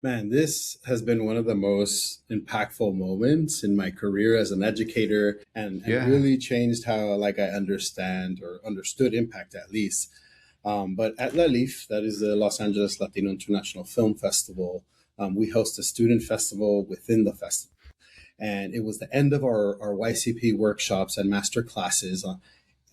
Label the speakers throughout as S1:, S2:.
S1: Man, this has been one of the most impactful moments in my career as an educator, and
S2: Yeah.
S1: really changed how like I understand or understood impact at least. But at La Leaf, that is the Los Angeles Latino International Film Festival, we host a student festival within the festival. And it was the end of our YCP workshops and master classes.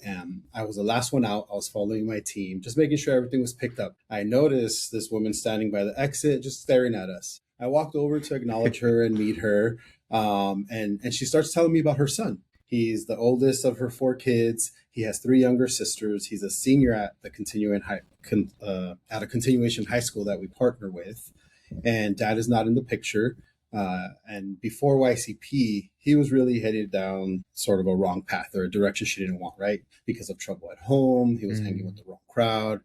S1: And I was the last one out. I was following my team, just making sure everything was picked up. I noticed this woman standing by the exit, just staring at us. I walked over to acknowledge her and meet her, and she starts telling me about her son. He's the oldest of her four kids. He has three younger sisters. He's a senior at the at a continuation high school that we partner with, and dad is not in the picture. And before YCP, he was really headed down sort of a wrong path or a direction she didn't want, right? Because of trouble at home, he was hanging with
S2: Mm.
S1: the wrong crowd.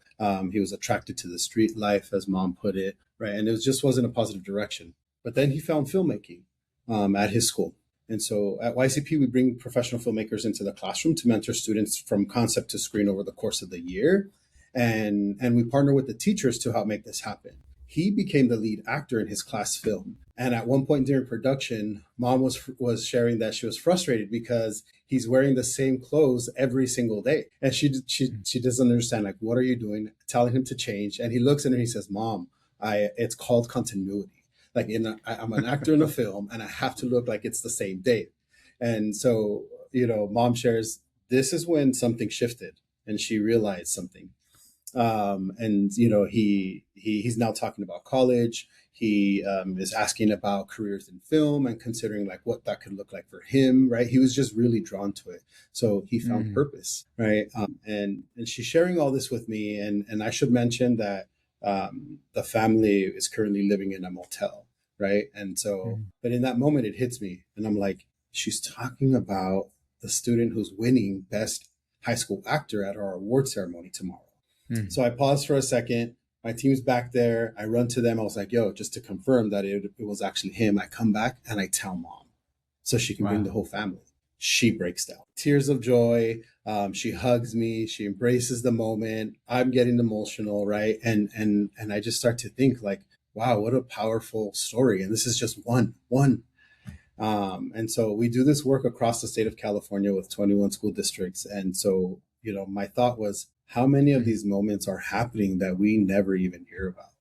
S1: He was attracted to the street life, as mom put it, right? And it just wasn't a positive direction. But then he found filmmaking at his school. And so at YCP, we bring professional filmmakers into the classroom to mentor students from concept to screen over the course of the year. And we partner with the teachers to help make this happen. He became the lead actor in his class film. And at one point during production, mom was sharing that she was frustrated because he's wearing the same clothes every single day, and she doesn't understand, like, what are you doing? Telling him to change, and he looks at her and he says, "Mom, I it's called continuity. Like I'm an actor in a film, and I have to look like it's the same day." And so, mom shares, this is when something shifted, and she realized something. And he's now talking about college. He is asking about careers in film and considering like what that could look like for him, right? He was just really drawn to it, so he found
S2: Mm.
S1: purpose, right? And she's sharing all this with me, and I should mention that the family is currently living in a motel, right? And so,
S2: Mm.
S1: but in that moment, it hits me, and I'm like, she's talking about the student who's winning best high school actor at our award ceremony tomorrow.
S2: Mm.
S1: So I paused for a second. My team's back there. I run to them. I was like, yo, just to confirm that it was actually him. I come back and I tell mom so she can bring the
S2: Wow.
S1: whole family. She breaks down. Tears of joy. She hugs me. She embraces the moment. I'm getting emotional, right? And I just start to think like, wow, what a powerful story. And this is just one. And so we do this work across the state of California with 21 school districts. And so, my thought was, how many of
S2: Mm.
S1: these moments are happening that we never even hear about?